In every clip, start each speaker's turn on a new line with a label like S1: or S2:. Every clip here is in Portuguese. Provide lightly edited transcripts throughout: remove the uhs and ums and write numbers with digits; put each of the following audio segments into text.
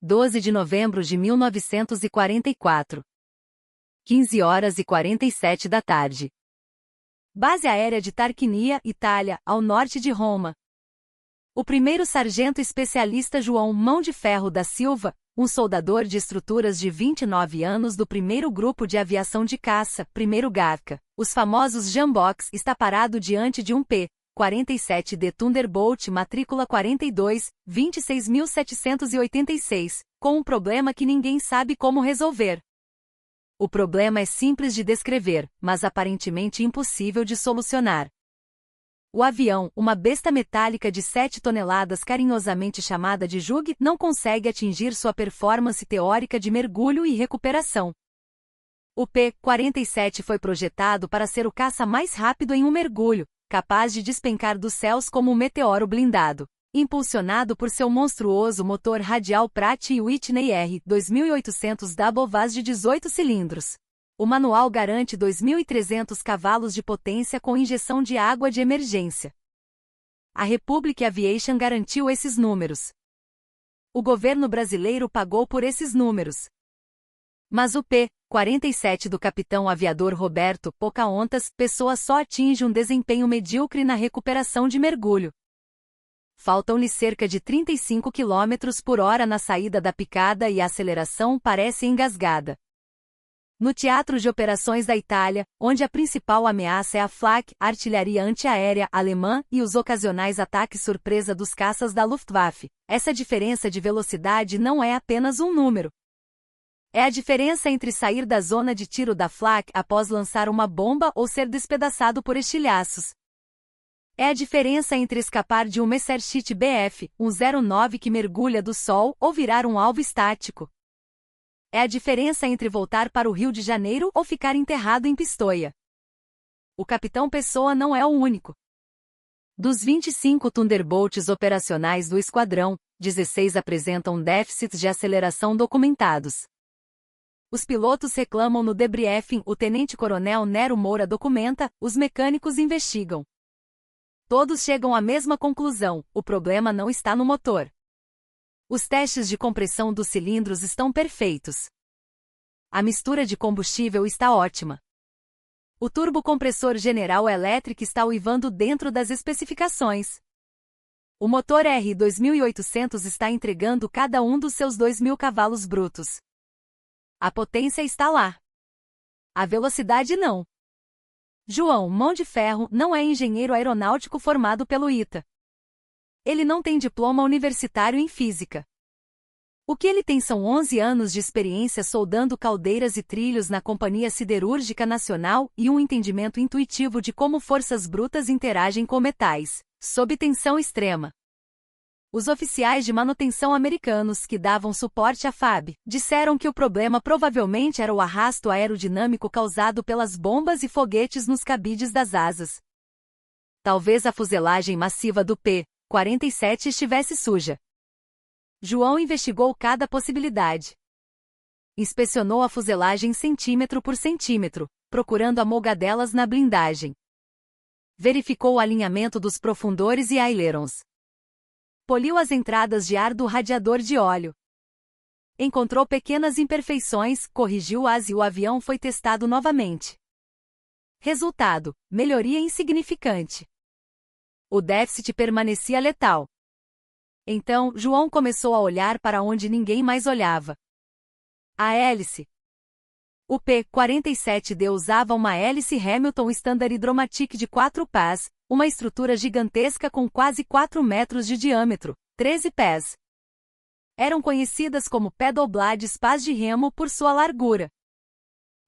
S1: 12 de novembro de 1944. 15 horas e 47 da tarde. Base aérea de Tarquinia, Itália, ao norte de Roma. O primeiro sargento especialista João Mão de Ferro da Silva, um soldador de estruturas de 29 anos do primeiro grupo de aviação de caça, primeiro Garca, os famosos Jamboks, está parado diante de um P-47D Thunderbolt matrícula 42, 26.786, com um problema que ninguém sabe como resolver. O problema é simples de descrever, mas aparentemente impossível de solucionar. O avião, uma besta metálica de 7 toneladas carinhosamente chamada de Jug, não consegue atingir sua performance teórica de mergulho e recuperação. O P-47 foi projetado para ser o caça mais rápido em um mergulho, capaz de despencar dos céus como um meteoro blindado. Impulsionado por seu monstruoso motor radial Pratt & Whitney R2800 Double Vaz de 18 cilindros. O manual garante 2.300 cavalos de potência com injeção de água de emergência. A Republic Aviation garantiu esses números. O governo brasileiro pagou por esses números. Mas o P-47 do capitão aviador Roberto Pocahontas Pessoa só atinge um desempenho medíocre na recuperação de mergulho. Faltam-lhe cerca de 35 km por hora na saída da picada e a aceleração parece engasgada. No teatro de operações da Itália, onde a principal ameaça é a Flak, artilharia antiaérea alemã, e os ocasionais ataques surpresa dos caças da Luftwaffe, essa diferença de velocidade não é apenas um número. É a diferença entre sair da zona de tiro da Flak após lançar uma bomba ou ser despedaçado por estilhaços. É a diferença entre escapar de um Messerschmitt Bf-109 que mergulha do sol ou virar um alvo estático. É a diferença entre voltar para o Rio de Janeiro ou ficar enterrado em Pistoia. O capitão Pessoa não é o único. Dos 25 Thunderbolts operacionais do esquadrão, 16 apresentam déficits de aceleração documentados. Os pilotos reclamam no debriefing, o tenente-coronel Nero Moura documenta, os mecânicos investigam. Todos chegam à mesma conclusão: o problema não está no motor. Os testes de compressão dos cilindros estão perfeitos. A mistura de combustível está ótima. O turbocompressor General Electric está uivando dentro das especificações. O motor R2800 está entregando cada um dos seus 2.000 cavalos brutos. A potência está lá. A velocidade não. João Mão de Ferro não é engenheiro aeronáutico formado pelo ITA. Ele não tem diploma universitário em física. O que ele tem são 11 anos de experiência soldando caldeiras e trilhos na Companhia Siderúrgica Nacional e um entendimento intuitivo de como forças brutas interagem com metais, sob tensão extrema. Os oficiais de manutenção americanos que davam suporte à FAB disseram que o problema provavelmente era o arrasto aerodinâmico causado pelas bombas e foguetes nos cabides das asas. Talvez a fuselagem massiva do P-47 estivesse suja. João investigou cada possibilidade. Inspecionou a fuselagem centímetro por centímetro, procurando amolgadelas na blindagem. Verificou o alinhamento dos profundores e ailerons. Poliu as entradas de ar do radiador de óleo. Encontrou pequenas imperfeições, corrigiu-as e o avião foi testado novamente. Resultado: melhoria insignificante. O déficit permanecia letal. Então, João começou a olhar para onde ninguém mais olhava. A hélice. O P-47D usava uma hélice Hamilton Standard Hydromatic de 4 pás, uma estrutura gigantesca com quase 4 metros de diâmetro, 13 pés. Eram conhecidas como pedal blades pás de remo por sua largura.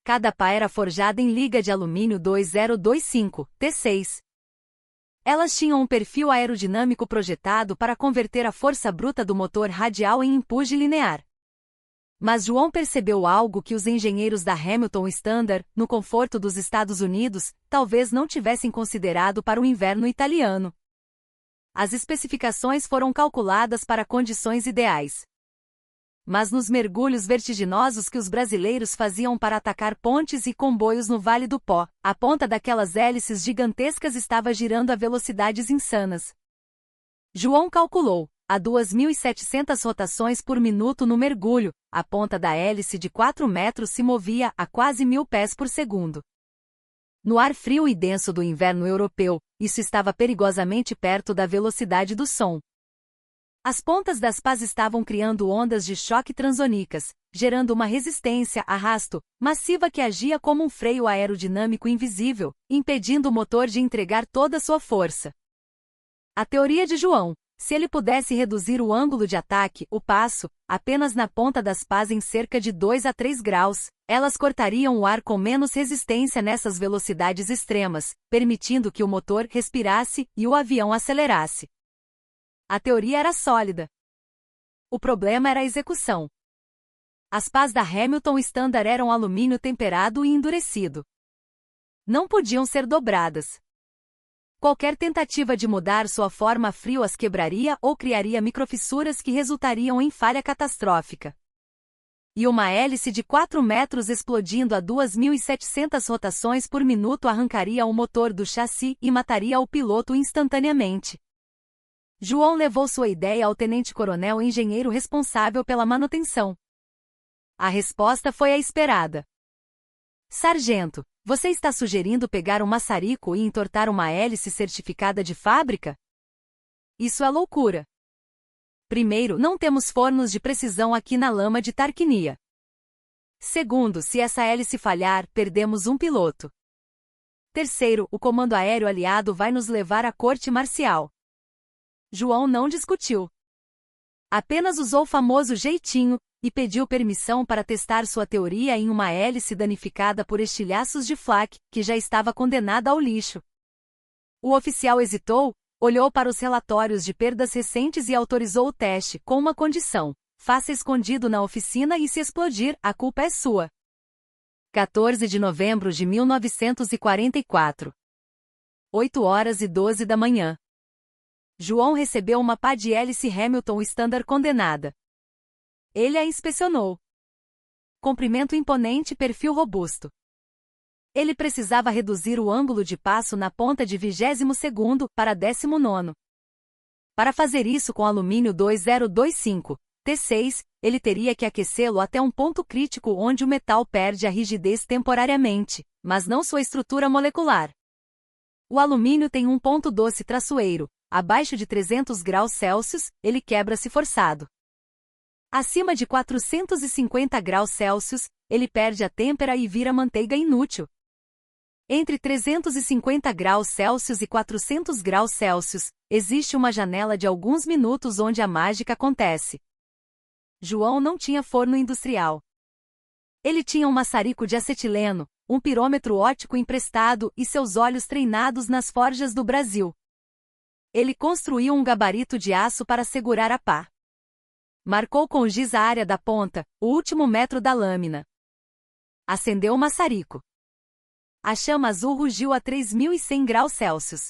S1: Cada pá era forjada em liga de alumínio 2025, T6. Elas tinham um perfil aerodinâmico projetado para converter a força bruta do motor radial em empuje linear. Mas João percebeu algo que os engenheiros da Hamilton Standard, no conforto dos Estados Unidos, talvez não tivessem considerado para o inverno italiano. As especificações foram calculadas para condições ideais. Mas nos mergulhos vertiginosos que os brasileiros faziam para atacar pontes e comboios no Vale do Pó, a ponta daquelas hélices gigantescas estava girando a velocidades insanas. João calculou: a 2.700 rotações por minuto no mergulho, a ponta da hélice de 4 metros se movia a quase 1.000 pés por segundo. No ar frio e denso do inverno europeu, isso estava perigosamente perto da velocidade do som. As pontas das pás estavam criando ondas de choque transônicas, gerando uma resistência arrasto massiva que agia como um freio aerodinâmico invisível, impedindo o motor de entregar toda sua força. A teoria de João: se ele pudesse reduzir o ângulo de ataque, o passo, apenas na ponta das pás em cerca de 2 a 3 graus, elas cortariam o ar com menos resistência nessas velocidades extremas, permitindo que o motor respirasse e o avião acelerasse. A teoria era sólida. O problema era a execução. As pás da Hamilton Standard eram alumínio temperado e endurecido. Não podiam ser dobradas. Qualquer tentativa de mudar sua forma a frio as quebraria ou criaria microfissuras que resultariam em falha catastrófica. E uma hélice de 4 metros explodindo a 2.700 rotações por minuto arrancaria o motor do chassi e mataria o piloto instantaneamente. João levou sua ideia ao tenente-coronel engenheiro responsável pela manutenção. A resposta foi a esperada. Sargento, você está sugerindo pegar um maçarico e entortar uma hélice certificada de fábrica? Isso é loucura. Primeiro, não temos fornos de precisão aqui na lama de Tarquinia. Segundo, se essa hélice falhar, perdemos um piloto. Terceiro, o comando aéreo aliado vai nos levar à corte marcial. João não discutiu. Apenas usou o famoso jeitinho e pediu permissão para testar sua teoria em uma hélice danificada por estilhaços de flak, que já estava condenada ao lixo. O oficial hesitou, olhou para os relatórios de perdas recentes e autorizou o teste, com uma condição: faça escondido na oficina e se explodir, a culpa é sua. 14 de novembro de 1944. 8h12 da manhã. João recebeu uma pá de hélice Hamilton Standard condenada. Ele a inspecionou. Comprimento imponente e perfil robusto. Ele precisava reduzir o ângulo de passo na ponta de 22º para 19º. Para fazer isso com alumínio 2025 T6, ele teria que aquecê-lo até um ponto crítico onde o metal perde a rigidez temporariamente, mas não sua estrutura molecular. O alumínio tem um ponto doce traçoeiro. Abaixo de 300 graus Celsius, ele quebra-se forçado. Acima de 450 graus Celsius, ele perde a têmpera e vira manteiga inútil. Entre 350 graus Celsius e 400 graus Celsius, existe uma janela de alguns minutos onde a mágica acontece. João não tinha forno industrial. Ele tinha um maçarico de acetileno, um pirômetro óptico emprestado e seus olhos treinados nas forjas do Brasil. Ele construiu um gabarito de aço para segurar a pá. Marcou com giz a área da ponta, o último metro da lâmina. Acendeu o maçarico. A chama azul rugiu a 3.100 graus Celsius.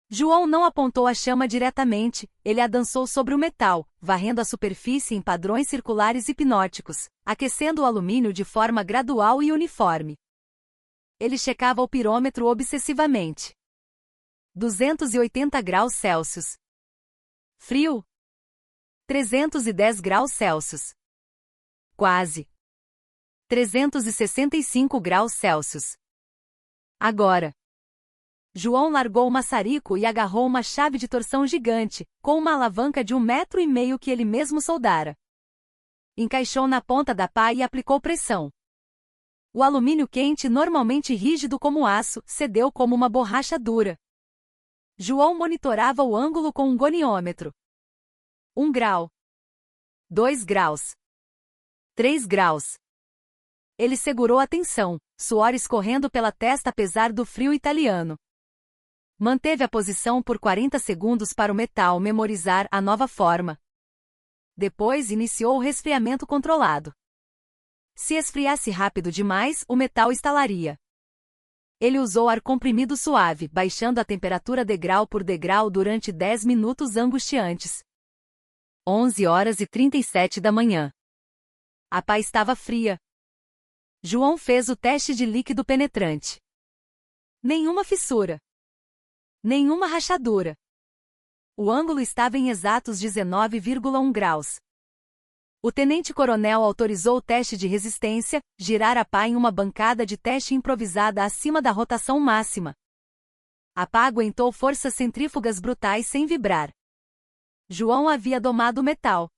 S1: João não apontou a chama diretamente, ele a dançou sobre o metal, varrendo a superfície em padrões circulares hipnóticos, aquecendo o alumínio de forma gradual e uniforme. Ele checava o pirômetro obsessivamente. 280 graus Celsius. Frio. 310 graus Celsius. Quase. 365 graus Celsius. Agora. João largou o maçarico e agarrou uma chave de torção gigante, com uma alavanca de 1,5 metro que ele mesmo soldara. Encaixou na ponta da pá e aplicou pressão. O alumínio quente, normalmente rígido como aço, cedeu como uma borracha dura. João monitorava o ângulo com um goniômetro. 1 grau. 2 graus. 3 graus. Ele segurou a tensão, suor escorrendo pela testa apesar do frio italiano. Manteve a posição por 40 segundos para o metal memorizar a nova forma. Depois iniciou o resfriamento controlado. Se esfriasse rápido demais, o metal estalaria. Ele usou ar comprimido suave, baixando a temperatura degrau por degrau durante 10 minutos angustiantes. 11h37 da manhã. A pá estava fria. João fez o teste de líquido penetrante. Nenhuma fissura. Nenhuma rachadura. O ângulo estava em exatos 19,1 graus. O tenente-coronel autorizou o teste de resistência, girar a pá em uma bancada de teste improvisada acima da rotação máxima. A pá aguentou forças centrífugas brutais sem vibrar. João havia domado o metal.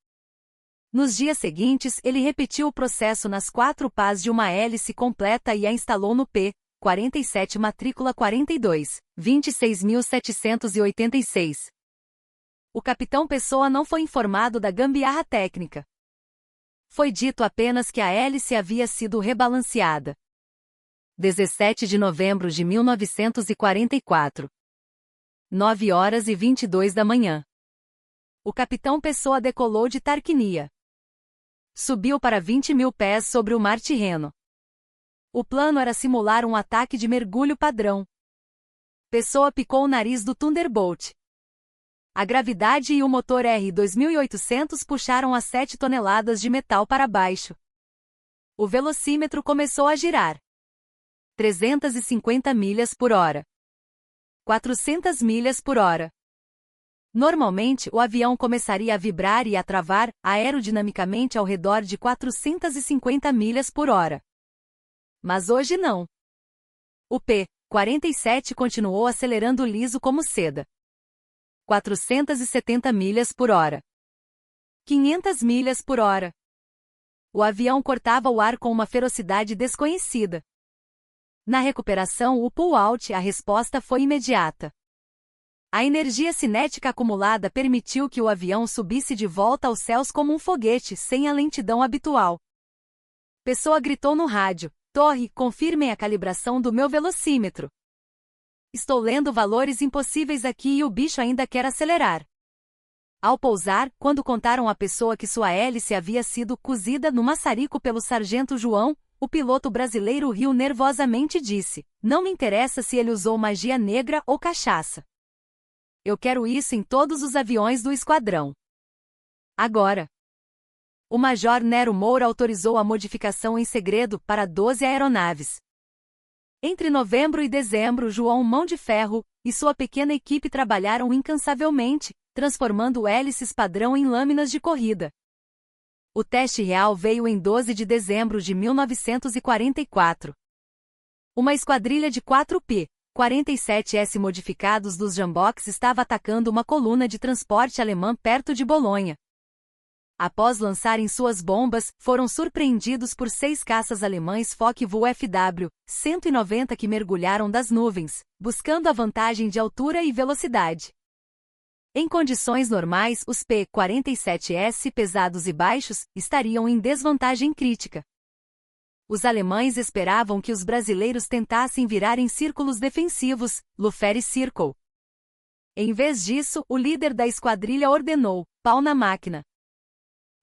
S1: Nos dias seguintes, ele repetiu o processo nas 4 pás de uma hélice completa e a instalou no P-47 matrícula 42, 26.786. O capitão Pessoa não foi informado da gambiarra técnica. Foi dito apenas que a hélice havia sido rebalanceada. 17 de novembro de 1944. 9h22 da manhã. O capitão Pessoa decolou de Tarquinia. Subiu para 20.000 pés sobre o mar Tirreno. O plano era simular um ataque de mergulho padrão. Pessoa picou o nariz do Thunderbolt. A gravidade e o motor R2800 puxaram as 7 toneladas de metal para baixo. O velocímetro começou a girar. 350 milhas por hora. 400 milhas por hora. Normalmente, o avião começaria a vibrar e a travar, aerodinamicamente ao redor de 450 milhas por hora. Mas hoje não. O P-47 continuou acelerando liso como seda. 470 milhas por hora. 500 milhas por hora. O avião cortava o ar com uma ferocidade desconhecida. Na recuperação, o pull-out, a resposta foi imediata. A energia cinética acumulada permitiu que o avião subisse de volta aos céus como um foguete, sem a lentidão habitual. Pessoa gritou no rádio: "Torre, confirmem a calibração do meu velocímetro. Estou lendo valores impossíveis aqui e o bicho ainda quer acelerar." Ao pousar, quando contaram à Pessoa que sua hélice havia sido cozida no maçarico pelo sargento João, o piloto brasileiro riu nervosamente e disse: "Não me interessa se ele usou magia negra ou cachaça. Eu quero isso em todos os aviões do esquadrão." Agora. O Major Nero Moura autorizou a modificação em segredo para 12 aeronaves. Entre novembro e dezembro, João Mão de Ferro e sua pequena equipe trabalharam incansavelmente, transformando hélices padrão em lâminas de corrida. O teste real veio em 12 de dezembro de 1944. Uma esquadrilha de 4 P-47S modificados dos Jamboks estava atacando uma coluna de transporte alemã perto de Bolonha. Após lançarem suas bombas, foram surpreendidos por 6 caças alemães Focke-Wulf-FW-190 que mergulharam das nuvens, buscando a vantagem de altura e velocidade. Em condições normais, os P-47S pesados e baixos estariam em desvantagem crítica. Os alemães esperavam que os brasileiros tentassem virar em círculos defensivos, Luftwaffe Circle. Em vez disso, o líder da esquadrilha ordenou: "Pau na máquina.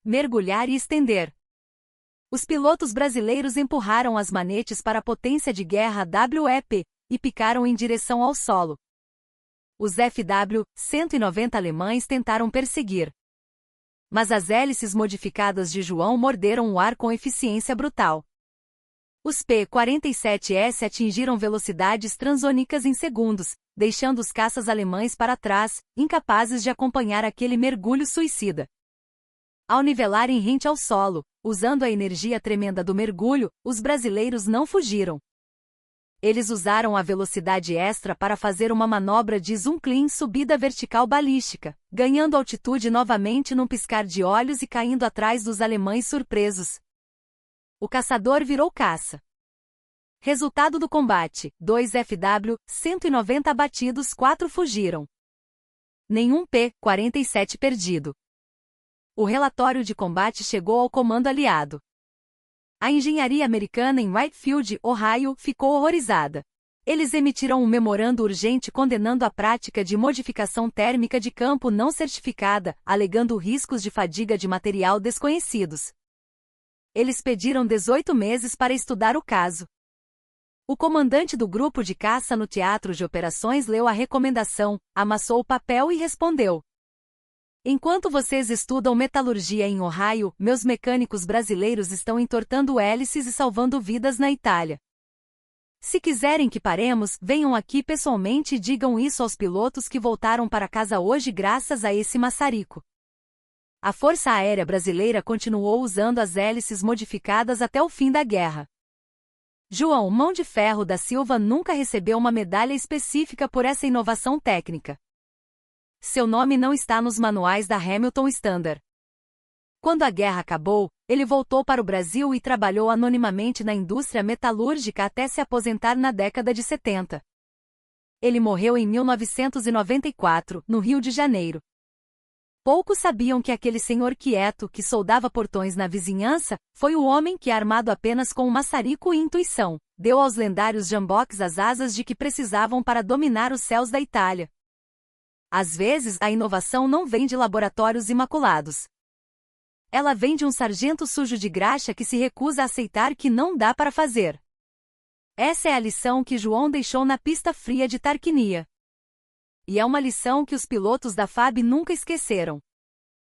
S1: Mergulhar e estender." Os pilotos brasileiros empurraram as manetes para a potência de guerra WEP e picaram em direção ao solo. Os FW-190 alemães tentaram perseguir. Mas as hélices modificadas de João morderam o ar com eficiência brutal. Os P-47S atingiram velocidades transônicas em segundos, deixando os caças alemães para trás, incapazes de acompanhar aquele mergulho suicida. Ao nivelarem rente ao solo, usando a energia tremenda do mergulho, os brasileiros não fugiram. Eles usaram a velocidade extra para fazer uma manobra de zoom clean subida vertical balística, ganhando altitude novamente num piscar de olhos e caindo atrás dos alemães surpresos. O caçador virou caça. Resultado do combate: 2 FW-190 abatidos, 4 fugiram. Nenhum P-47 perdido. O relatório de combate chegou ao comando aliado. A engenharia americana em Whitefield, Ohio, ficou horrorizada. Eles emitiram um memorando urgente condenando a prática de modificação térmica de campo não certificada, alegando riscos de fadiga de material desconhecidos. Eles pediram 18 meses para estudar o caso. O comandante do grupo de caça no teatro de operações leu a recomendação, amassou o papel e respondeu: "Enquanto vocês estudam metalurgia em Ohio, meus mecânicos brasileiros estão entortando hélices e salvando vidas na Itália." Se quiserem que paremos, venham aqui pessoalmente e digam isso aos pilotos que voltaram para casa hoje graças a esse maçarico. A Força Aérea Brasileira continuou usando as hélices modificadas até o fim da guerra. João Mão de Ferro da Silva nunca recebeu uma medalha específica por essa inovação técnica. Seu nome não está nos manuais da Hamilton Standard. Quando a guerra acabou, ele voltou para o Brasil e trabalhou anonimamente na indústria metalúrgica até se aposentar na década de 70. Ele morreu em 1994, no Rio de Janeiro. Poucos sabiam que aquele senhor quieto que soldava portões na vizinhança foi o homem que, armado apenas com um maçarico e intuição, deu aos lendários jamboques as asas de que precisavam para dominar os céus da Itália. Às vezes, a inovação não vem de laboratórios imaculados. Ela vem de um sargento sujo de graxa que se recusa a aceitar que não dá para fazer. Essa é a lição que João deixou na pista fria de Tarquinia. E é uma lição que os pilotos da FAB nunca esqueceram.